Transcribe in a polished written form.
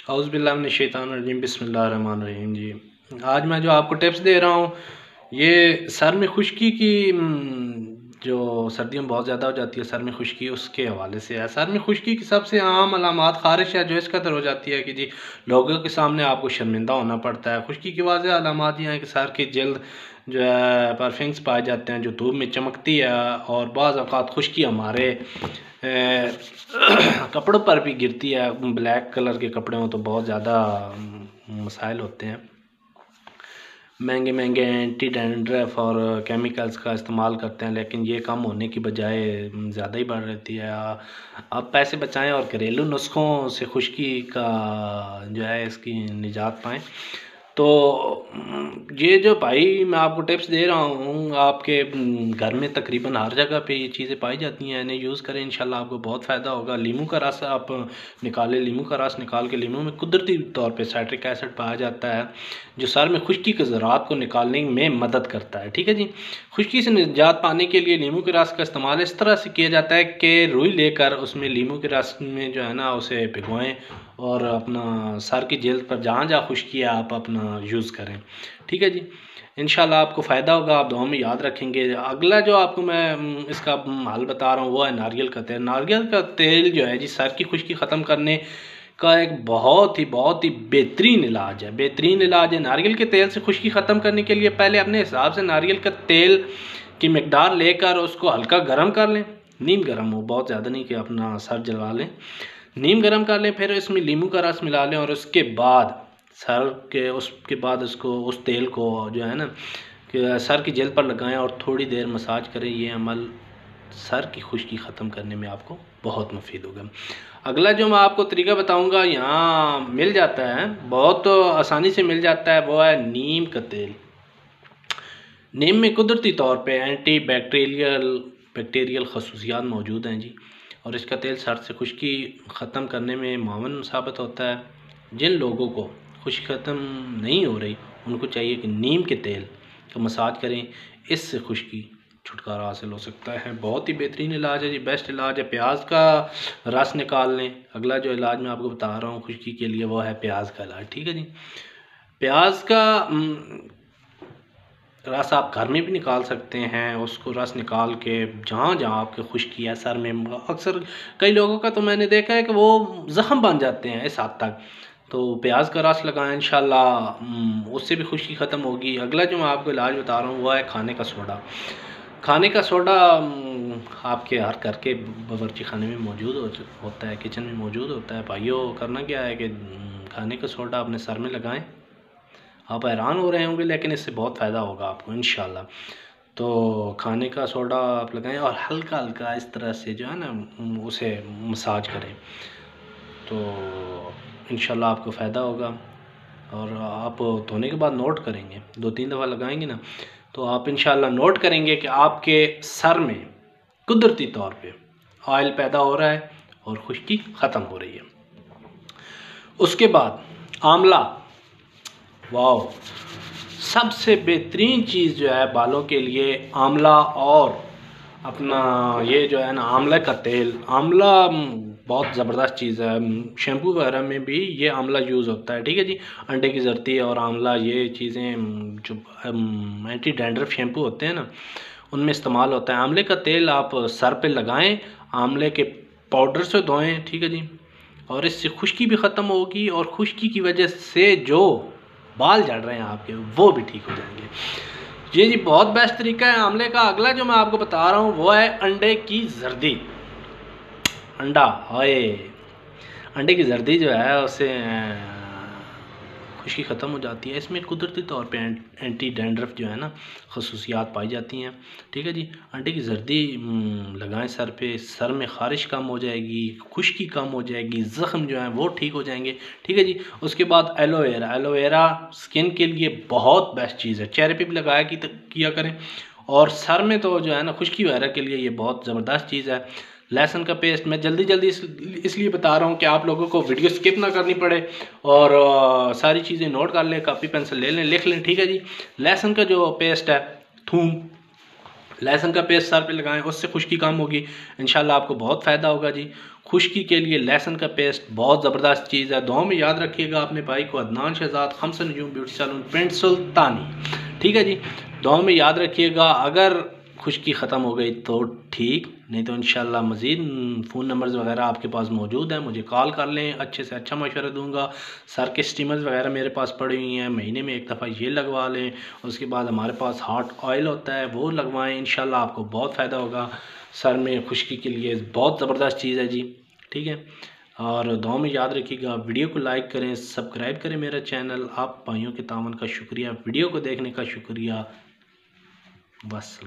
औज़ुबिल्लाहि बिस्मिल्लाहिर्रहमानिर्रहीम जी। आज मैं जो आपको टिप्स दे रहा हूँ ये सर में खुश्की की जो सर्दियों में बहुत ज़्यादा हो जाती है सर में खुश्की, उसके हवाले से है। सर में खुश्की की सबसे आम अलामात ख़ारिश है जो इस कदर हो जाती है कि जी लोगों के सामने आपको शर्मिंदा होना पड़ता है। खुश्की की वाज़ेह अलामात ये हैं कि सर की जल्द जो है परफिंग्स पाए जाते हैं जो धूप में चमकती है, और बाज़ औक़ात खुश्की हमारे कपड़ों पर भी गिरती है। ब्लैक कलर के कपड़े हों तो बहुत ज़्यादा मसाइल होते हैं। महंगे महंगे एंटी डैंड्रफ और केमिकल्स का इस्तेमाल करते हैं, लेकिन ये कम होने की बजाय ज़्यादा ही बढ़ रहती है। आप पैसे बचाएं और घरेलू नुस्ख़ों से खुश्की का जो है इसकी निजात पाएँ। तो ये जो भाई मैं आपको टिप्स दे रहा हूँ, आपके घर में तकरीबन हर जगह पे ये चीज़ें पाई जाती हैं। इन्हें यूज़ करें, इंशाल्लाह आपको बहुत फ़ायदा होगा। लीमू का रस आप निकालें, लीमू का रस निकाल के लीमू में कुदरती तौर पे साइट्रिक एसिड पाया जाता है जो सर में खुश्की के ज़रात को निकालने में मदद करता है। ठीक है जी। खुश्की से निजात पाने के लिए लीमू के रस का इस्तेमाल इस तरह से किया जाता है कि रुई लेकर उसमें लीमू के रस में जो है ना उसे भिगोएं और अपना सर की जल्द पर जहाँ जहाँ खुश्की है आप अपना यूज़ करें। ठीक है जी। इंशाल्लाह आपको फ़ायदा होगा, आप दुआ में याद रखेंगे। अगला जो आपको मैं इसका हल बता रहा हूँ वो है नारियल का तेल। नारियल का तेल जो है जी सर की खुश्की ख़त्म करने का एक बहुत ही बेहतरीन इलाज है। बेहतरीन इलाज है। नारियल के तेल से खुश्की ख़त्म करने के लिए पहले अपने हिसाब से नारियल का तेल की मिकदार लेकर उसको हल्का गर्म कर लें। नीम गर्म हो, बहुत ज़्यादा नहीं कि अपना सर जला लें। नीम गर्म कर लें, फिर इसमें नींबू का रस मिला लें और उसके बाद उसको उस तेल को जो है ना कि सर की जेल पर लगाएं और थोड़ी देर मसाज करें। ये अमल सर की खुश्की ख़त्म करने में आपको बहुत मुफीद होगा। अगला जो मैं आपको तरीका बताऊंगा यहाँ मिल जाता है, बहुत आसानी से मिल जाता है, वो है नीम का तेल। नीम में कुदरती तौर पे एंटी बैक्टीरियल खसूसियात मौजूद हैं जी, और इसका तेल सर से खुश्की ख़त्म करने में मुआवन साबित होता है। जिन लोगों को खुश्की ख़त्म नहीं हो रही उनको चाहिए कि नीम के तेल का मसाज करें, इससे खुश्की छुटकारा हासिल हो सकता है। बहुत ही बेहतरीन इलाज है जी, बेस्ट इलाज है। प्याज का रस निकाल लें। अगला जो इलाज मैं आपको बता रहा हूँ खुश्की के लिए वो है प्याज का इलाज। ठीक है जी। प्याज का रस आप घर में भी निकाल सकते हैं। उसको रस निकाल के जहाँ जहाँ आपके खुश्की है सर में, अक्सर कई लोगों का तो मैंने देखा है कि वो ज़ख़म बन जाते हैं इस हद तक, तो प्याज का रस लगाएं, इंशाल्लाह उससे भी खुश्की ख़त्म होगी। अगला जो मैं आपको इलाज बता रहा हूँ वो है खाने का सोडा। खाने का सोडा आपके हर घर के बावर्ची खाने में मौजूद होता है, किचन में मौजूद होता है। भाइयों, करना क्या है कि खाने का सोडा अपने सर में लगाएं। आप हैरान हो रहे होंगे लेकिन इससे बहुत फ़ायदा होगा आपको इंशाल्लाह। तो खाने का सोडा आप लगाएं और हल्का हल्का इस तरह से जो है ना उसे मसाज करें, तो इंशाल्लाह आपको फ़ायदा होगा। और आप धोने के बाद नोट करेंगे, 2-3 दफ़ा लगाएंगे ना तो आप इंशाल्लाह नोट करेंगे कि आपके सर में कुदरती तौर पे ऑयल पैदा हो रहा है और खुश्की ख़त्म हो रही है। उसके बाद आंवला, वाह, सबसे बेहतरीन चीज़ जो है बालों के लिए आंवला, और अपना ये जो है ना आंवले का तेल। आंवला बहुत ज़बरदस्त चीज़ है, शैम्पू वगैरह में भी ये आंवला यूज़ होता है। ठीक है जी। अंडे की ज़र्दी और आंवला ये चीज़ें जो एंटी डैंड्रफ शैम्पू होते हैं ना उनमें इस्तेमाल होता है। आंवले का तेल आप सर पे लगाएं, आंवले के पाउडर से धोएं। ठीक है जी। और इससे खुश्की भी ख़त्म होगी और खुश्की की वजह से जो बाल झड़ रहे हैं आपके वो भी ठीक हो जाएंगे। ये जी बहुत बेस्ट तरीका है आंवले का। अगला जो मैं आपको बता रहा हूँ वो है अंडे की जर्दी। अंडा, हाय, अंडे की जर्दी जो है उससे खुश्की ख़त्म हो जाती है। इसमें कुदरती तौर पे एंटी डैंड्रफ जो है ना खसूसियात पाई जाती हैं। ठीक है जी। अंडे की जर्दी लगाएं सर पे, सर में ख़ारिश कम हो जाएगी, खुश्की कम हो जाएगी, ज़ख़म जो है वो ठीक हो जाएंगे। ठीक है जी। उसके बाद एलोवेरा। एलोवेरा स्किन के लिए बहुत बेस्ट चीज़ है, चेहरे पे भी लगाया किया करें, और सर में तो जो है ना खुश्की वगैरह के लिए ये बहुत ज़बरदस्त चीज़ है। लहसुन का पेस्ट मैं जल्दी इसलिए बता रहा हूँ कि आप लोगों को वीडियो स्किप ना करनी पड़े और सारी चीज़ें नोट कर लें, कॉपी पेंसिल ले लें, लिख लें। ठीक है जी। लहसुन का जो पेस्ट है, थूम, लहसुन का पेस्ट सर पे लगाएं, उससे खुश्की कम होगी, इंशाल्लाह आपको बहुत फ़ायदा होगा जी। खुश्की के लिए लहसुन का पेस्ट बहुत ज़बरदस्त चीज़ है। दुआ में याद रखिएगा अपने भाई को अदनान शहजाद खम्स नजूम ब्यूटी सैलून पिंड सुल्तानी, ठीक है जी। दुआ में याद रखिएगा, अगर खुश्की ख़त्म हो गई तो ठीक, नहीं तो इंशाल्लाह मज़ीद फ़ोन नंबर्स वगैरह आपके पास मौजूद हैं, मुझे कॉल कर लें, अच्छे से अच्छा मशवरा दूंगा। सर के स्टीमर्स वगैरह मेरे पास पड़ी हुई हैं, महीने में एक दफ़ा ये लगवा लें। उसके बाद हमारे पास हॉट ऑयल होता है, वो लगवाएं, इंशाल्लाह आपको बहुत फ़ायदा होगा। सर में खुश्की के लिए बहुत ज़बरदस्त चीज़ है जी, ठीक है। और दुआ में याद रखिएगा, वीडियो को लाइक करें, सब्सक्राइब करें मेरा चैनल। आप भाइयों के तावन का शुक्रिया, वीडियो को देखने का शुक्रिया। बस।